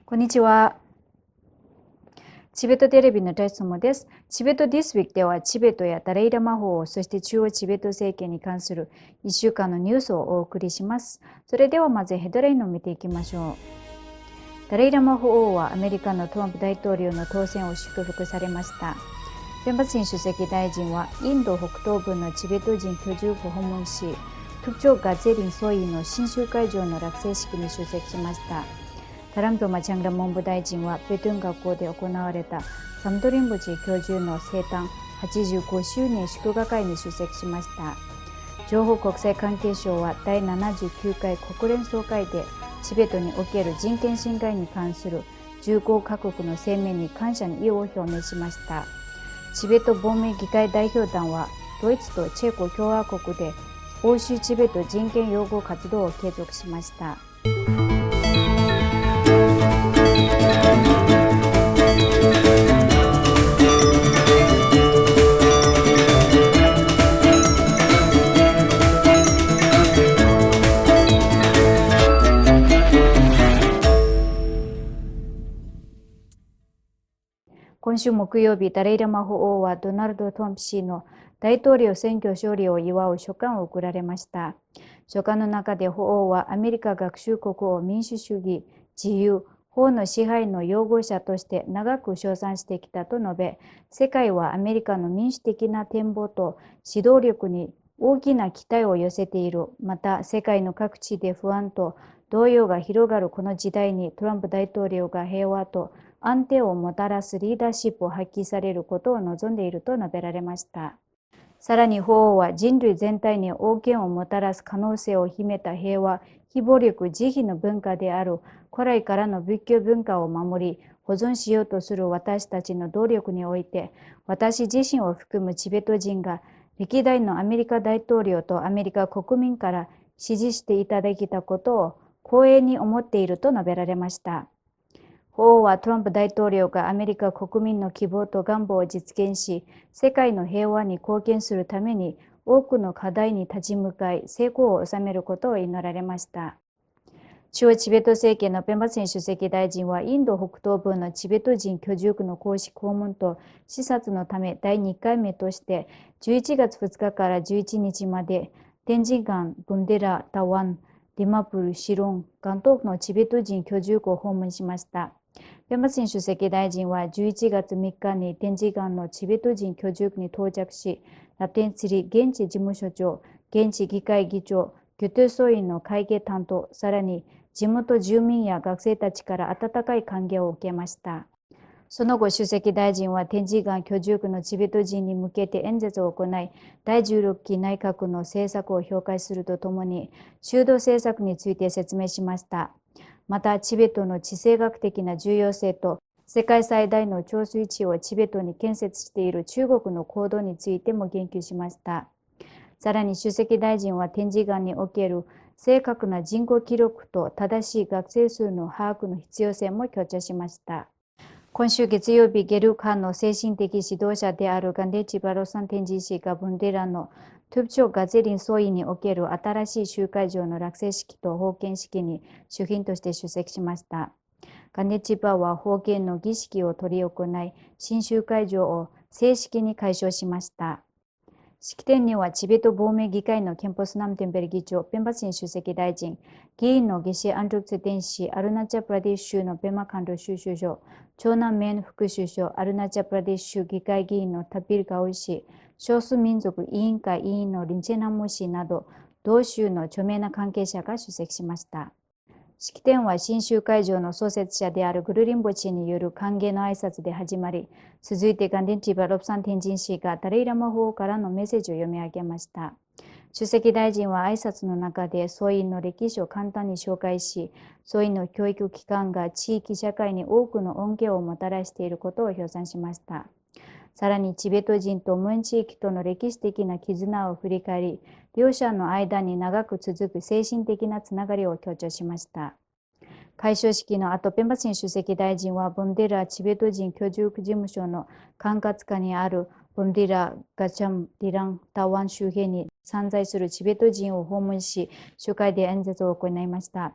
こんにちは。チベットテレビのダイソモです。チベット This Week ではチベットやダライラマ法、そして中央チベット政権に関する1週間のニュースをお送りします。それではまずヘッドラインを見ていきましょう。ダライラマ法王はアメリカのトランプ大統領の当選を祝福されました。ペンバツィン主席大臣はインド北東部のチベット人居住区を訪問し、特徴ガゼリン総員の新州会場の落成式に出席しました。タランプマチャンラ文部大臣はベトゥン学校で行われたサムドリンブジ教授の生誕85周年祝賀会に出席しました。情報国際関係省は第79回国連総会でチベットにおける人権侵害に関する15カ国の声明に感謝の意を表明しました。チベット亡命議会代表団はドイツとチェコ共和国で欧州チベット人権擁護活動を継続しました。今週木曜日、ダライラマ法王はドナルド・トランプ氏の大統領選挙勝利を祝う書簡を送られました。書簡の中で法王はアメリカ合衆国を民主主義、自由、法の支配の擁護者として長く称賛してきたと述べ、世界はアメリカの民主的な展望と指導力に大きな期待を寄せている。また、世界の各地で不安と動揺が広がるこの時代にトランプ大統領が平和と安定をもたらすリーダーシップを発揮されることを望んでいると述べられました。さらに法王は人類全体に王権をもたらす可能性を秘めた平和、非暴力、慈悲の文化である古来からの仏教文化を守り、保存しようとする私たちの努力において、私自身を含むチベット人が歴代のアメリカ大統領とアメリカ国民から支持していただけたことを光栄に思っていると述べられました。法王はトランプ大統領がアメリカ国民の希望と願望を実現し、世界の平和に貢献するために多くの課題に立ち向かい、成功を収めることを祈られました。中央チベット政権のペンバツィン主席大臣はインド北東部のチベット人居住区の公式訪問と視察のため第2回目として11月2日から11日まで天神岩、ブンデラ、タワン、ディマプル、シロン、ガントークのチベット人居住区を訪問しました。ペンバツィン主席大臣は11月3日に天神岩のチベット人居住区に到着し、ラテンツリ現地事務所長、現地議会議長、ギュテー総員の会計担当、さらに地元住民や学生たちから温かい歓迎を受けました。その後、主席大臣は天神岩居住区のチベット人に向けて演説を行い、第16期内閣の政策を評価するとともに、就労政策について説明しました。また、チベットの地政学的な重要性と、世界最大の貯水池をチベットに建設している中国の行動についても言及しました。さらに、主席大臣は天神岩における正確な人口記録と正しい学生数の把握の必要性も強調しました。今週月曜日、ゲルカンの精神的指導者であるガンデチバロサンテンジ氏がブンデラのトゥプチョ・ガゼリン総員における新しい集会場の落成式と封建式に主賓として出席しました。ガンデチバは封建の儀式を執り行い、新集会場を正式に開所しました。式典にはチベット亡命議会のケンポスナムテンベル議長、ペンバツィン主席大臣、議員のゲシェ・アンドルツェテン氏、アルナチャプラディッシュ州のペマカンド州首相、長男メン副首相、アルナチャプラディッシュ州議会議員のタピルガオイ氏、少数民族委員会委員のリンチェナム氏など、同州の著名な関係者が出席しました。式典は新州会場の創設者であるグルリンボ氏による歓迎の挨拶で始まり、続いてガンデンチバロプサンテンジン氏がダレイラマ法からのメッセージを読み上げました。主席大臣は挨拶の中で総員の歴史を簡単に紹介し、総員の教育機関が地域社会に多くの恩恵をもたらしていることを評賛しました。さらにチベット人とムン地域との歴史的な絆を振り返り、両者の間に長く続く精神的なつながりを強調しました。開所式の後、ペンバツィン主席大臣はブンデラチベット人居住区事務所の管轄下にあるボンディラ・ガチャム・ディラン・タワン周辺に散在するチベット人を訪問し、集会で演説を行いました。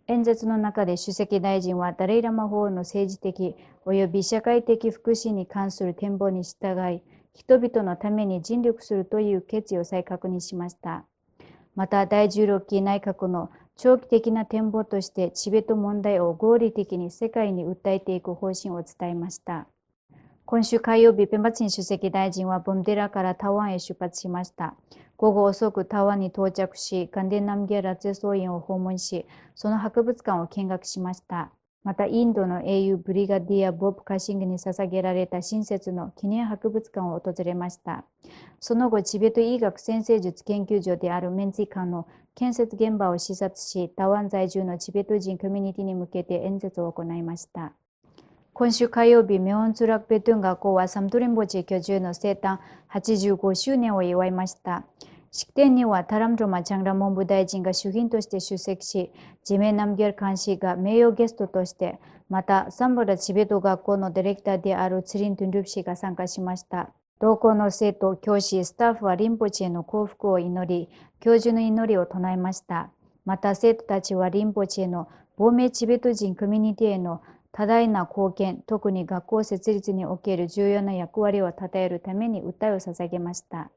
演説の中で主席大臣はダレイラマ法王の政治的及び社会的福祉に関する展望に従い、人々のために尽力するという決意を再確認しました。また、第16期内閣の長期的な展望として、チベット問題を合理的に世界に訴えていく方針を伝えました。今週火曜日、ペンバチン主席大臣はボンデラから台湾へ出発しました。午後遅く台湾に到着し、カンデンナムゲラゼ総院を訪問し、その博物館を見学しました。また、インドの英雄ブリガディア・ボブ・カシングに捧げられた親切の記念博物館を訪れました。その後、チベット医学先生術研究所であるメンツィ館の建設現場を視察し、台湾在住のチベット人コミュニティに向けて演説を行いました。今週火曜日、ミョンツラクペトゥン学校はサムトリンボチ居住の生誕85周年を祝いました。式典にはタラムドマ・チャンラ文部大臣が主賓として出席し、ジメナムゲル監視が名誉ゲストとして、またサンボラチベット学校のディレクターであるツリン・トゥンルプ氏が参加しました。同校の生徒、教師、スタッフはリンポチへの幸福を祈り、教授の祈りを唱えました。また生徒たちはリンポチへの亡命チベット人コミュニティへの多大な貢献、特に学校設立における重要な役割を称えるために歌いを捧げました。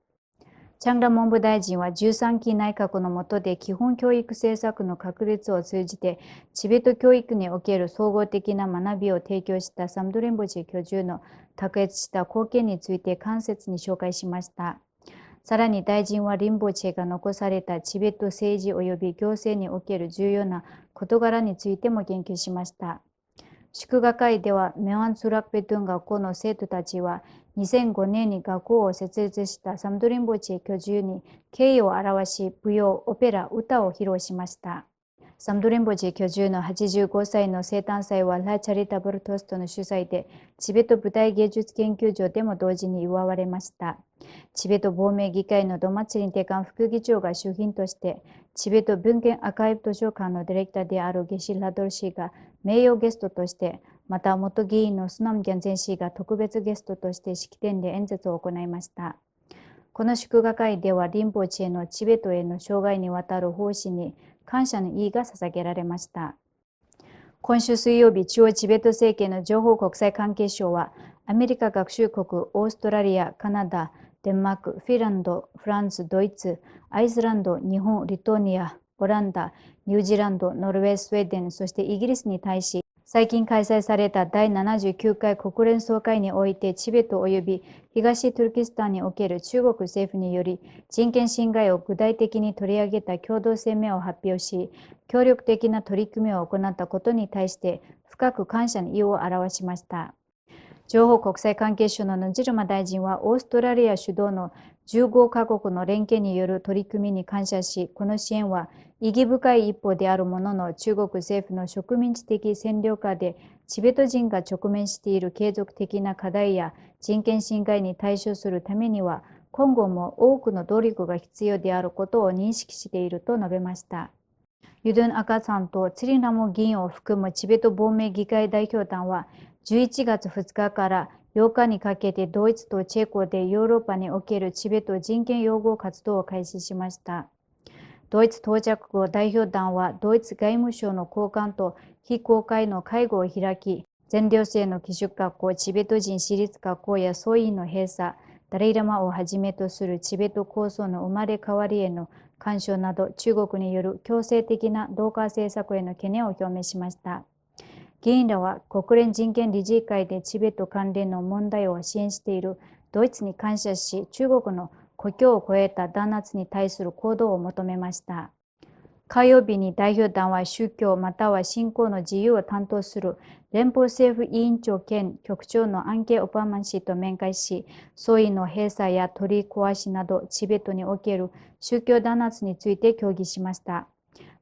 チャンラ文部大臣は13期内閣の下で基本教育政策の確立を通じて、チベット教育における総合的な学びを提供したサムドリンボチ居住の卓越した貢献について間接に紹介しました。さらに大臣はリンボチェが残されたチベット政治及び行政における重要な事柄についても言及しました。祝賀会では、メワンツラクペトゥン学校の生徒たちは、2005年に学校を設立したサムドリンボチェ居住に敬意を表し、舞踊、オペラ、歌を披露しました。サムドリンボチェ居住の85歳の生誕祭はラ・チャリタブルトストの主催で、チベット舞台芸術研究所でも同時に祝われました。チベット亡命議会のドマツリンテカン副議長が主賓として、チベット文献アーカイブ図書館のディレクターであるゲシラドル氏が名誉ゲストとして、また元議員のスナム・ギャンゼン氏が特別ゲストとして式典で演説を行いました。この祝賀会では、リンポチへのチベットへの生涯にわたる奉仕に感謝の意が捧げられました。今週水曜日、中央チベット政権の情報国際関係省は、アメリカ合衆国、オーストラリア、カナダ、デンマーク、フィンランド、フランス、ドイツ、アイスランド、日本、リトアニア、オランダ、ニュージーランド、ノルウェー、スウェーデン、そしてイギリスに対し、最近開催された第79回国連総会において、チベット及び東トルキスタンにおける中国政府により人権侵害を具体的に取り上げた共同声明を発表し、協力的な取り組みを行ったことに対して深く感謝の意を表しました。情報国際関係省のヌジルマ大臣は、オーストラリア主導の15カ国の連携による取り組みに感謝し、この支援は意義深い一歩であるものの、中国政府の植民地的占領下でチベット人が直面している継続的な課題や人権侵害に対処するためには、今後も多くの努力が必要であることを認識していると述べました。ユドゥン・アカさんとツリラモ議員を含むチベット亡命議会代表団は、11月2日から8日にかけてドイツとチェコでヨーロッパにおけるチベット人権擁護活動を開始しました。ドイツ到着後、代表団はドイツ外務省の高官と非公開の会合を開き、全寮制の寄宿学校、チベット人私立学校や総員の閉鎖、ダレイラマをはじめとするチベット構想の生まれ変わりへの干渉など、中国による強制的な同化政策への懸念を表明しました。議員らは国連人権理事会でチベット関連の問題を支援しているドイツに感謝し、中国の国境を越えた弾圧に対する行動を求めました。火曜日に代表団は宗教または信仰の自由を担当する連邦政府委員長兼局長のアンケ・オパーマン氏と面会し、総員の閉鎖や取り壊しなどチベットにおける宗教弾圧について協議しました。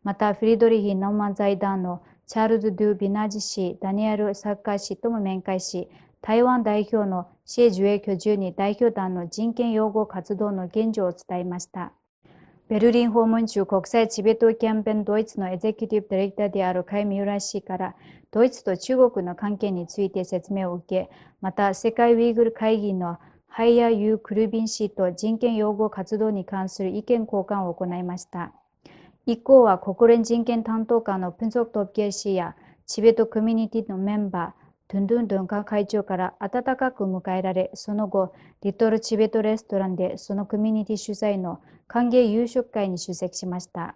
また、フリードリヒ・ノーマン財団のチャールズ・ドゥ・ビナージ氏、ダニエル・サッカー氏とも面会し、台湾代表のシェ・ジュエ居住に代表団の人権擁護活動の現状を伝えました。ベルリン訪問中、国際チベットキャンペーンドイツのエゼキティブディレクターであるカイ・ミューラ氏からドイツと中国の関係について説明を受け、また世界ウイグル会議のハイヤー・ユー・クルビン氏と人権擁護活動に関する意見交換を行いました。一行は国連人権担当官のプンソクトッピエ氏やチベットコミュニティのメンバー、トゥンドゥン・ドゥンカン会長から温かく迎えられ、その後、リトルチベットレストランでそのコミュニティ主催の歓迎夕食会に出席しました。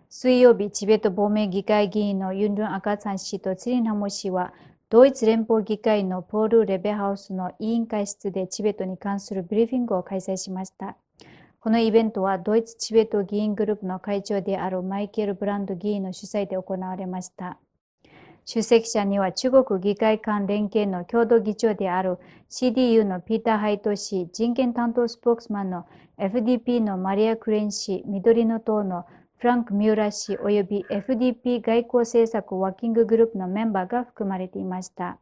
水曜日、チベット亡命議会議員のユン・ルン・アカツァン氏とツリン・ハモ氏は、ドイツ連邦議会のポール・レベハウスの委員会室でチベットに関するブリーフィングを開催しました。このイベントはドイツチベット議員グループの会長であるマイケル・ブランド議員の主催で行われました。出席者には中国議会間連携の共同議長である CDU のピーター・ハイト氏、人権担当スポークスマンの FDP のマリア・クレン氏、緑の党のフランク・ミューラ氏および FDP 外交政策ワーキンググループのメンバーが含まれていました。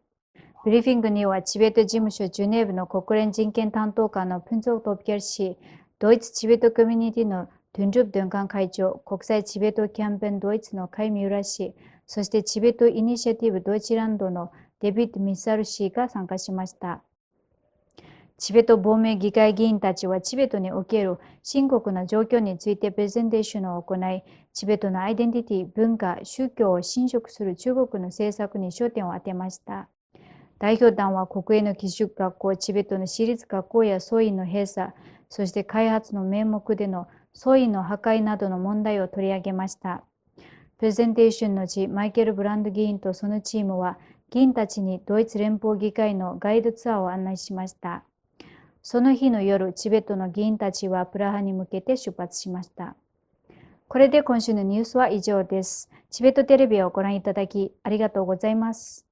ブリーフィングにはチベット事務所ジュネーブの国連人権担当官のプンソクトピエル氏、ドイツチベットコミュニティのドゥンルプ・ドゥンカン会長、国際チベットキャンペーンドイツのカイ・ミューラ氏、そしてチベットイニシアティブドイツランドのデビッド・ミサル氏が参加しました。チベット亡命議会議員たちはチベットにおける深刻な状況についてプレゼンテーションを行い、チベットのアイデンティティ、文化、宗教を侵食する中国の政策に焦点を当てました。代表団は国営の寄宿学校、チベットの私立学校や総員の閉鎖、そして開発の名目での総員の破壊などの問題を取り上げました。プレゼンテーションのうち、マイケル・ブランド議員とそのチームは、議員たちにドイツ連邦議会のガイドツアーを案内しました。その日の夜、チベットの議員たちはプラハに向けて出発しました。これで今週のニュースは以上です。チベットテレビをご覧いただきありがとうございます。